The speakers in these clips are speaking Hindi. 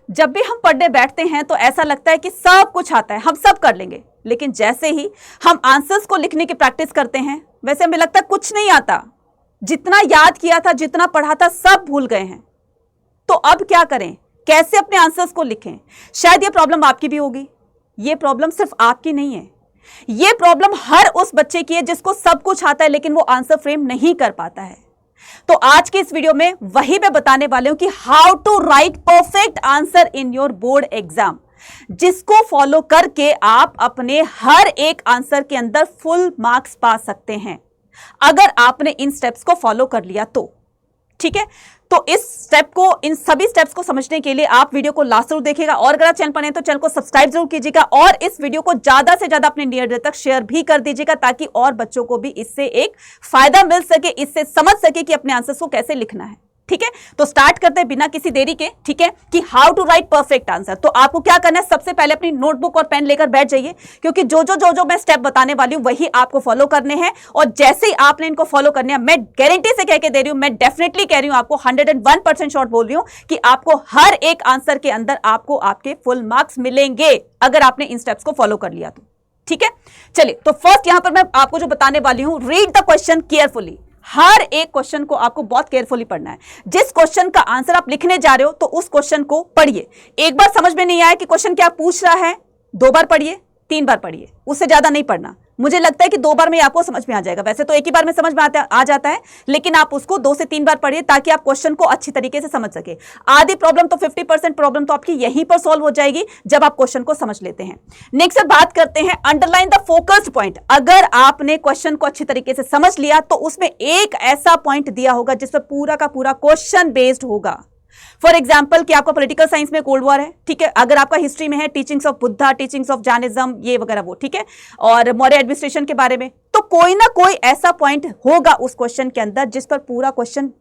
जब भी हम पढ़ने बैठते हैं तो ऐसा लगता है कि सब कुछ आता है, हम सब कर लेंगे, लेकिन जैसे ही हम आंसर्स को लिखने की प्रैक्टिस करते हैं वैसे हमें लगता है कुछ नहीं आता, जितना याद किया था, जितना पढ़ा था, सब भूल गए हैं। तो अब क्या करें, कैसे अपने आंसर्स को लिखें? शायद ये प्रॉब्लम आपकी भी होगी। ये प्रॉब्लम सिर्फ आपकी नहीं है, ये प्रॉब्लम हर उस बच्चे की है जिसको सब कुछ आता है लेकिन वो आंसर फ्रेम नहीं कर पाता है। तो आज के इस वीडियो में वही मैं बताने वाले हूं कि how to write perfect answer in your board exam, जिसको फॉलो करके आप अपने हर एक आंसर के अंदर फुल मार्क्स पा सकते हैं अगर आपने इन स्टेप्स को फॉलो कर लिया तो। ठीक है, तो इन सभी स्टेप्स को समझने के लिए आप वीडियो को लास्ट जरूर देखिएगा, और अगर आप चैनल पर नए तो चैनल को सब्सक्राइब जरूर कीजिएगा और इस वीडियो को ज्यादा से ज्यादा अपने नियर तक शेयर भी कर दीजिएगा ताकि और बच्चों को भी इससे एक फायदा मिल सके, इससे समझ सके कि अपने आंसर्स को कैसे लिखना है। ठीक है, तो स्टार्ट करते हैं बिना किसी देरी के। ठीक है, कि how to write perfect answer. तो आपको क्या करना है, सबसे पहले अपनी नोटबुक और पेन लेकर बैठ जाइए, क्योंकि जो मैं स्टेप बताने वाली हूं वही आपको फॉलो करने हैं। और जैसे ही आपने इनको फॉलो करने हैं, मैं गारंटी से कह के दे रही हूं, मैं डेफिनेटली कह रही हूं, आपको 101% श्योर बोल रही हूं कि आपको हर एक आंसर के अंदर आपको आपके फुल मार्क्स मिलेंगे अगर आपने इन स्टेप्स को फॉलो कर लिया तो। ठीक है, चलिए, तो फर्स्ट यहां पर मैं आपको जो बताने वाली हूं, रीड द क्वेश्चन केयरफुली। हर एक क्वेश्चन को आपको बहुत केयरफुली पढ़ना है। जिस क्वेश्चन का आंसर आप लिखने जा रहे हो तो उस क्वेश्चन को पढ़िए। एक बार समझ में नहीं आया कि क्वेश्चन क्या पूछ रहा है, 2 बार पढ़िए, 3 बार पढ़िए, उससे ज्यादा नहीं पढ़ना। मुझे लगता है कि 2 बार में आपको समझ में आ जाएगा, वैसे तो एक ही बार में समझ में आ जाता है, लेकिन आप उसको 2 से 3 बार पढ़िए ताकि आप क्वेश्चन को अच्छी तरीके से समझ सके। आधी प्रॉब्लम तो 50% प्रॉब्लम तो आपकी यहीं पर सॉल्व हो जाएगी जब आप क्वेश्चन को समझ लेते हैं। नेक्स्ट बात करते हैं अंडरलाइन द फोकस्ड पॉइंट। अगर आपने क्वेश्चन को अच्छी तरीके से समझ लिया तो उसमें एक ऐसा पॉइंट दिया होगा जिस पर पूरा का पूरा क्वेश्चन बेस्ड होगा। फॉर एग्जाम्पल कि आपका पॉलिटिकल साइंस में कोल्ड वॉर है, ठीक है, अगर आपका हिस्ट्री में है teachings of Buddha, teachings of Jainism, ये वगैरह वो, ठीक है, और मौर्य एडमिनिस्ट्रेशन के बारे में, तो कोई ना कोई ऐसा पॉइंट होगा उस क्वेश्चन के अंदर जिस पर पूरा क्वेश्चन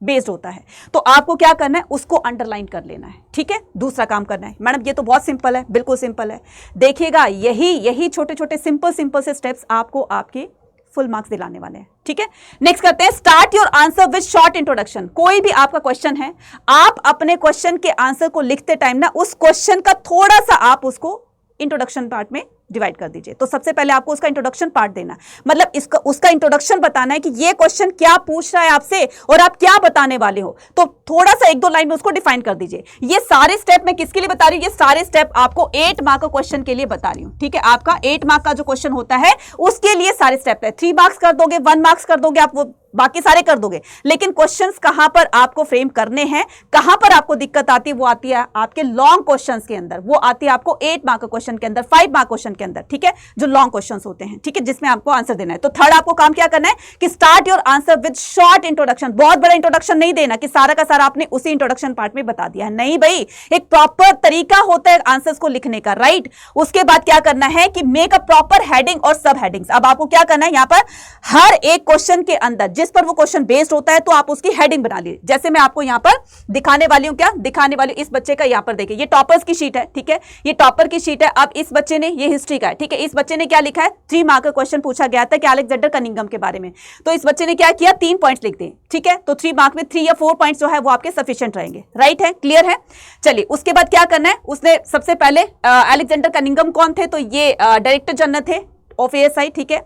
बेस्ड होता है। तो आपको क्या करना है, उसको अंडरलाइन कर लेना है। ठीक है, दूसरा काम करना है, मैडम ये तो बहुत सिंपल है, बिल्कुल सिंपल है। देखिएगा, यही छोटे छोटे सिंपल से स्टेप्स आपको आपके फुल मार्क्स दिलाने वाले हैं। ठीक है, नेक्स्ट करते हैं start your answer with short introduction. कोई भी आपका क्वेश्चन है, आप अपने क्वेश्चन के आंसर को लिखते टाइम ना उस क्वेश्चन का थोड़ा सा आप उसको इंट्रोडक्शन पार्ट में डिवाइड कर दीजिए। तो सबसे पहले आपको उसका इंट्रोडक्शन पार्ट देना, मतलब उसका इंट्रोडक्शन बताना है कि ये क्वेश्चन क्या पूछ रहा है आपसे और आप क्या बताने वाले हो। तो थोड़ा सा 1-2 लाइन में उसको डिफाइन कर दीजिए। ये सारे स्टेप मैं किसके लिए बता रही हूँ, ये सारे स्टेप आपको 8 मार्क का क्वेश्चन के लिए बता रही हूँ। ठीक है, आपका 8 मार्क का जो क्वेश्चन होता है उसके लिए सारे स्टेप है। 3 मार्क्स कर दोगे, 1 मार्क्स कर दोगे, आप वो बाकी सारे कर दोगे, लेकिन क्वेश्चंस कहां पर आपको फ्रेम करने हैं, कहां पर आपको दिक्कत आती है, वो आती है आपके लॉन्ग क्वेश्चंस के अंदर, वो आती है आपको 8 मार्क क्वेश्चन के अंदर, 5 मार्क क्वेश्चन के अंदर। ठीक है, जो लॉन्ग क्वेश्चंस होते हैं, ठीक है, जिसमें आपको आंसर देना है। तो थर्ड आपको काम क्या करना है कि start your answer with short introduction. बहुत बड़ा इंट्रोडक्शन नहीं देना कि सारा का सारा आपने उसी इंट्रोडक्शन पार्ट में बता दिया है, नहीं भाई, एक प्रॉपर तरीका होता है आंसर्स को लिखने का, राइट। उसके बाद क्या करना है कि मेक अ प्रॉपर हेडिंग और सब हेडिंग्स। अब आपको क्या करना है, यहां पर हर एक क्वेश्चन के अंदर जिस पर वो क्वेश्चन बेस्ड होता है तो आप उसकी हेडिंग बना लीजिए। जैसे मैं आपको यहां पर दिखाने वाली हूं, क्या दिखाने वाली हूं, इस बच्चे का यहां पर देखिए, ये टॉपर्स की शीट है। ठीक है, ये टॉपर की शीट है। अब इस बच्चे ने, ये हिस्ट्री का है, ठीक है, इस बच्चे ने क्या लिखा है, 3 मार्क का क्वेश्चन पूछा गया था कि अलेक्जेंडर कनिंघम के बारे में, तो इस बच्चे ने क्या किया, 3 पॉइंट्स लिख दिए। ठीक है, तो 3 मार्क में 3 या 4 पॉइंट्स जो है वो आपके सफिशिएंट रहेंगे, राइट है, क्लियर है। चलिए, उसके बाद क्या करना है, उसने सबसे पहले अलेक्जेंडर कनिंघम कौन थे, तो ये डायरेक्टर जनरल थे ऑफ एएसआई, ठीक है,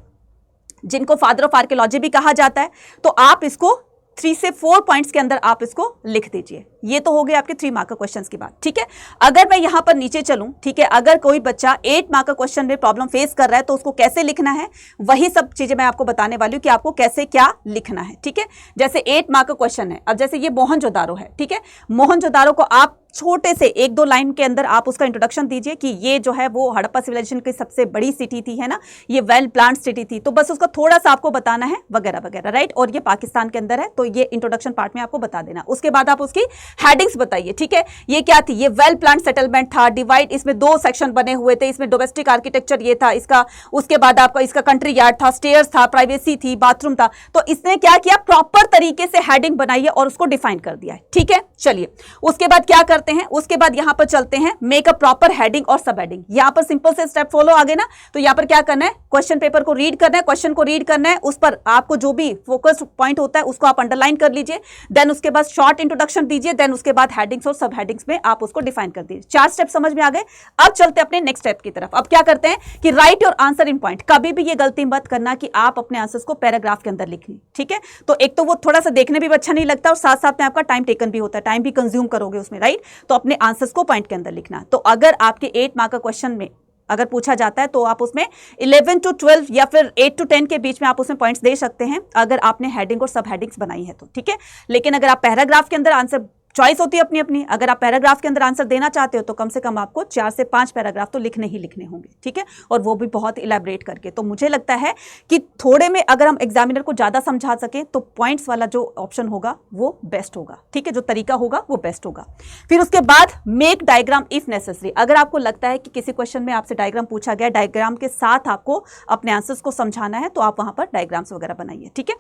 जिनको फादर ऑफ आर्कियोलॉजी भी कहा जाता है। तो आप इसको 3 से 4 पॉइंट्स के अंदर आप इसको लिख दीजिए। ये तो हो गए आपके 3 मार्क का क्वेश्चंस की बात। ठीक है, अगर मैं यहां पर नीचे चलूं, ठीक है, अगर कोई बच्चा 8 मार्क का क्वेश्चन में प्रॉब्लम फेस कर रहा है तो उसको कैसे लिखना है, वही सब चीजें मैं आपको बताने वाली हूं कि आपको कैसे क्या लिखना है। ठीक है, जैसे 8 मार्क का क्वेश्चन है, अब जैसे ये मोहनजोदारो है, ठीक है, मोहनजोदारो को आप छोटे से 1-2 लाइन के अंदर आप उसका इंट्रोडक्शन दीजिए कि ये जो है वो हड़प्पा सिविलाइजेशन की सबसे बड़ी सिटी थी, है ना, ये वेल प्लान्ड सिटी थी, तो बस उसका थोड़ा सा आपको बताना है वगैरह वगैरह, राइट। और ये पाकिस्तान के अंदर है, तो ये इंट्रोडक्शन पार्ट में आपको बता देना। उसके बाद आप उसकी हेडिंग्स बताइए। ठीक है, ये क्या थी, ये वेल प्लान्ड सेटलमेंट था, डिवाइड, इसमें 2 सेक्शन बने हुए थे, इसमें डोमेस्टिक आर्किटेक्चर ये था इसका, उसके बाद आपका इसका कंट्री यार्ड था, स्टेयर्स था, प्राइवेसी थी, बाथरूम था। तो इसने क्या किया, प्रॉपर तरीके से हेडिंग बनाई है और उसको डिफाइन कर दिया है। ठीक है, चलिए, उसके बाद क्या करते हैं, उसके बाद यहां पर चलते हैं मेक अ प्रॉपर हेडिंग और सब हेडिंग। यहां पर सिंपल से स्टेप फॉलो आगे ना, तो यहां पर क्या करना है, क्वेश्चन पेपर को रीड करना है, क्वेश्चन को रीड करना है, उस पर आपको जो भी फोकस पॉइंट होता है उसको आप अंडरलाइन कर लीजिए, देन उसके बाद शॉर्ट इंट्रोडक्शन दीजिए, देन उसके बाद हेडिंग्स और सब हेडिंग्स में आप उसको डिफाइन कर दीजिए। 4 स्टेप समझ में आ गए। अब चलते हैं अपने नेक्स्ट स्टेप की तरफ। अब क्या करते हैं कि right your answer in point. कभी भी ये गलती मत करना कि आप अपने आंसर्स को पैराग्राफ के अंदर लिखिए, ठीक है। तो एक तो वो थोड़ा सा देखने भी अच्छा नहीं लगता और साथ साथ में आपका टाइम टेकन भी होता है, टाइम भी कंज्यूम करोगे उसमें, राइट। तो अपने आंसर्स को पॉइंट के अंदर लिखना। तो अगर आपके 8 मार्क का क्वेश्चन में अगर पूछा जाता है तो आप उसमें 11 to 12 या फिर 8 to 10 के बीच में आप उसमें पॉइंट्स दे सकते हैं अगर आपने हेडिंग और सब हेडिंग्स बनाई है तो, ठीक है। लेकिन अगर आप पैराग्राफ के अंदर आंसर, चॉइस होती है अपनी अपनी, अगर आप पैराग्राफ के अंदर आंसर देना चाहते हो तो कम से कम आपको 4 से 5 पैराग्राफ तो लिखने ही लिखने होंगे, ठीक है, और वो भी बहुत इलैबोरेट करके। तो मुझे लगता है कि थोड़े में अगर हम एग्जामिनर को ज़्यादा समझा सकें तो पॉइंट्स वाला जो ऑप्शन होगा वो बेस्ट होगा, ठीक है, जो तरीका होगा वो बेस्ट होगा। फिर उसके बाद मेक डायग्राम इफ नेसेसरी। अगर आपको लगता है कि किसी क्वेश्चन में आपसे डायग्राम पूछा गया, डायग्राम के साथ आपको अपने आंसर्स को समझाना है, तो आप वहां पर डायग्राम्स वगैरह बनाइए, ठीक है।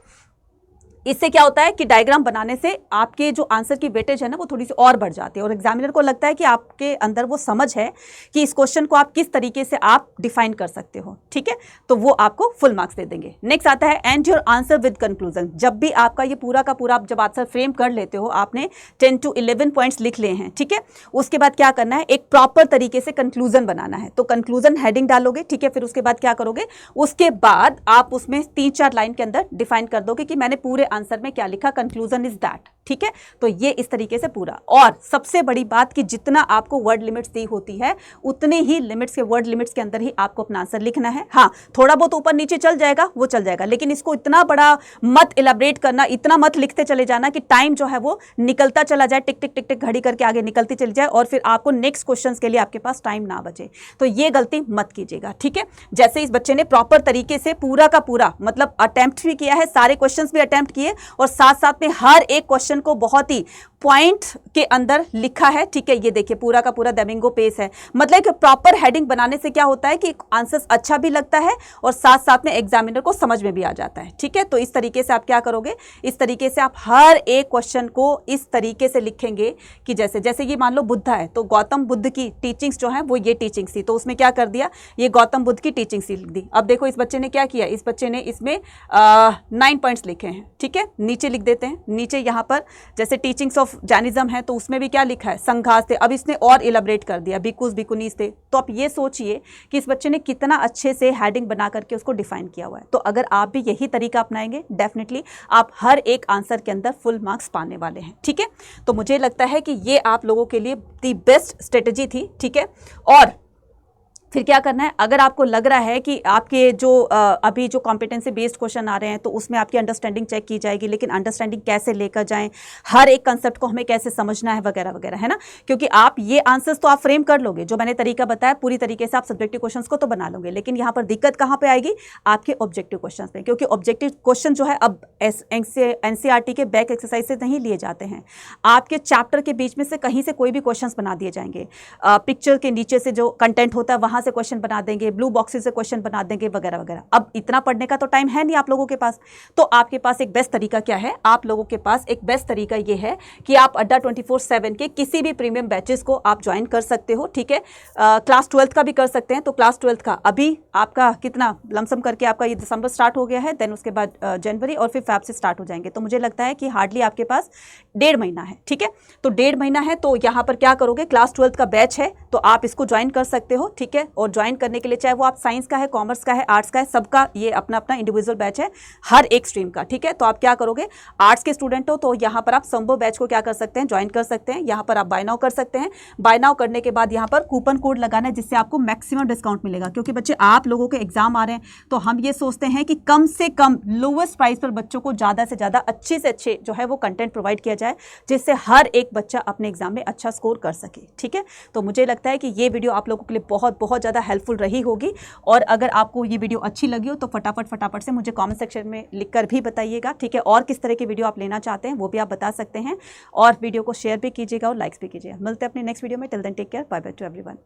इससे क्या होता है कि डायग्राम बनाने से आपके जो आंसर की वेटेज है ना वो थोड़ी सी और बढ़ जाती है और एग्जामिनर को लगता है कि आपके अंदर वो समझ है कि इस क्वेश्चन को आप किस तरीके से आप डिफाइन कर सकते हो, ठीक है, तो वो आपको फुल मार्क्स दे देंगे। नेक्स्ट आता है and your answer with conclusion. जब भी आपका ये पूरा का पूरा जब आंसर फ्रेम कर लेते हो, आपने 10 to 11 पॉइंट्स लिख लिए हैं, ठीक है, उसके बाद क्या करना है, एक प्रॉपर तरीके से कंक्लूजन बनाना है। तो कंक्लूजन हेडिंग डालोगे, ठीक है, फिर उसके बाद क्या करोगे, उसके बाद आप उसमें 3-4 लाइन के अंदर डिफाइन कर दोगे कि मैंने पूरे आंसर में क्या लिखा, कंक्लूजन इज दैट, ठीक है। तो ये इस तरीके से पूरा। और सबसे बड़ी बात कि जितना आपको वर्ड लिमिट्स दी होती है उतने ही लिमिट्स के वर्ड लिमिट्स के अंदर ही आपको अपना आंसर लिखना है। हाँ, थोड़ा बहुत ऊपर नीचे चल जाएगा वो चल जाएगा, लेकिन इसको इतना बड़ा मत इलैबोरेट करना, इतना मत लिखते चले जाना कि टाइम जो है वो निकलता चला जाए, टिक टिक टिक टिक घड़ी करके आगे निकलती चली जाए और फिर आपको नेक्स्ट क्वेश्चन के लिए आपके पास टाइम ना बचे। तो ये गलती मत कीजिएगा, ठीक है। जैसे इस बच्चे ने प्रॉपर तरीके से पूरा का पूरा मतलब अटेम्प्ट भी किया है, सारे क्वेश्चन भी अटेम्प्ट किए और साथ साथ में हर एक क्वेश्चन को बहुत ही पॉइंट के अंदर लिखा है, ठीक है। ये देखिए पूरा का पूरा डेमिंगो पेज है। मतलब कि प्रॉपर हेडिंग बनाने से क्या होता है कि आंसर अच्छा भी लगता है और साथ साथ में एग्जामिनर को समझ में भी आ जाता है, ठीक है। तो इस तरीके से आप क्या करोगे, इस तरीके से आप हर एक क्वेश्चन को इस तरीके से लिखेंगे कि जैसे जैसे ये मान लो बुद्धा है तो गौतम बुद्ध की टीचिंग्स जो है वो ये टीचिंग्स थी, तो उसमें क्या कर दिया, ये गौतम बुद्ध की टीचिंग्स लिख दी। अब देखो इस बच्चे ने क्या किया, इस बच्चे ने इसमें 9 पॉइंट्स लिखे हैं, ठीक है। नीचे लिख देते हैं, नीचे यहाँ पर जैसे टीचिंग्स ऑफ जैनिज्म है तो उसमें भी क्या लिखा है, संघास थे। अब इसने और इलैबोरेट कर दिया, भिक्खुस भिक्खुनीस थे। तो आप ये सोचिए कि इस बच्चे ने कितना अच्छे से हेडिंग बना करके उसको डिफाइन किया हुआ है। तो अगर आप भी यही तरीका अपनाएंगे डेफिनेटली आप हर एक आंसर के अंदर फुल मार्क्स पाने वाले हैं, ठीक है। तो मुझे लगता है कि ये आप लोगों के लिए दी बेस्ट स्ट्रेटेजी थी, ठीक है। और फिर क्या करना है, अगर आपको लग रहा है कि आपके जो अभी जो कॉम्पिटेंसी बेस्ड क्वेश्चन आ रहे हैं तो उसमें आपकी अंडरस्टैंडिंग चेक की जाएगी, लेकिन अंडरस्टैंडिंग कैसे लेकर जाएं, हर एक कंसेप्ट को हमें कैसे समझना है वगैरह वगैरह, है ना। क्योंकि आप ये आंसर्स तो आप फ्रेम कर लोगे, जो मैंने तरीका बताया पूरी तरीके से आप सब्जेक्टिव क्वेश्चन को तो बना लोगे, लेकिन यहाँ पर दिक्कत कहाँ पे आएगी, आपके ऑब्जेक्टिव क्वेश्चन पे। क्योंकि ऑब्जेक्टिव क्वेश्चन जो है अब एनसीईआरटी के बैक एक्सरसाइज से नहीं लिए जाते हैं, आपके चैप्टर के बीच में से कहीं से कोई भी क्वेश्चन बना दिए जाएंगे, पिक्चर के नीचे से जो कंटेंट होता है वहां से क्वेश्चन बना देंगे, ब्लू बॉक्सेस से क्वेश्चन बना देंगे वगैरह वगैरह। अब इतना पढ़ने का तो टाइम है नहीं आप लोगों के पास, तो आपके पास एक बेस्ट तरीका क्या है, आप लोगों के पास एक बेस्ट तरीका ये है कि आप अड्डा 24/7 के किसी भी प्रीमियम बैचेस को आप ज्वाइन कर सकते हो, ठीक है। क्लास 12th का भी कर सकते हैं। तो क्लास 12th का अभी आपका कितना लमसम करके आपका ये दिसंबर स्टार्ट हो गया है, देन उसके बाद जनवरी और फिर फैब से स्टार्ट हो जाएंगे। तो मुझे लगता है कि हार्डली आपके पास 1.5 महीना है, ठीक है। तो 1.5 महीना है, तो यहाँ पर क्या करोगे, क्लास 12th का बैच है तो आप इसको ज्वाइन कर सकते हो, ठीक है। और ज्वाइन करने के लिए चाहे वो आप साइंस का है, कॉमर्स का है, आर्ट्स का है, सबका ये अपना अपना इंडिविजुअल बैच है हर एक स्ट्रीम का, ठीक है। तो आप क्या करोगे, आर्ट्स के स्टूडेंट हो तो यहाँ पर आप संभव बैच को क्या कर सकते हैं, ज्वाइन कर सकते हैं। यहाँ पर आप बाय नाउ कर सकते हैं। बाय नाउ करने के बाद यहाँ पर कूपन कोड लगाना है जिससे आपको मैक्सिमम डिस्काउंट मिलेगा। क्योंकि बच्चे आप लोगों के एग्जाम आ रहे हैं तो हम ये सोचते हैं कि कम से कम लोवेस्ट प्राइस पर बच्चों को ज़्यादा से ज़्यादा अच्छे से अच्छे जो है वो कंटेंट प्रोवाइड किया जाए, जिससे हर एक बच्चा अपने एग्जाम में अच्छा स्कोर कर सके, ठीक है। तो मुझे लगता है कि ये वीडियो आप लोगों के लिए बहुत बहुत ज़्यादा हेल्पफुल रही होगी। और अगर आपको ये वीडियो अच्छी लगी हो तो फटाफट से मुझे कमेंट सेक्शन में लिखकर भी बताइएगा, ठीक है। और किस तरह की वीडियो आप लेना चाहते हैं वो भी आप बता सकते हैं, और वीडियो को शेयर भी कीजिएगा और लाइक्स भी कीजिएगा। मिलते हैं अपने नेक्स्ट वीडियो में। Till then take care, bye bye to everyone.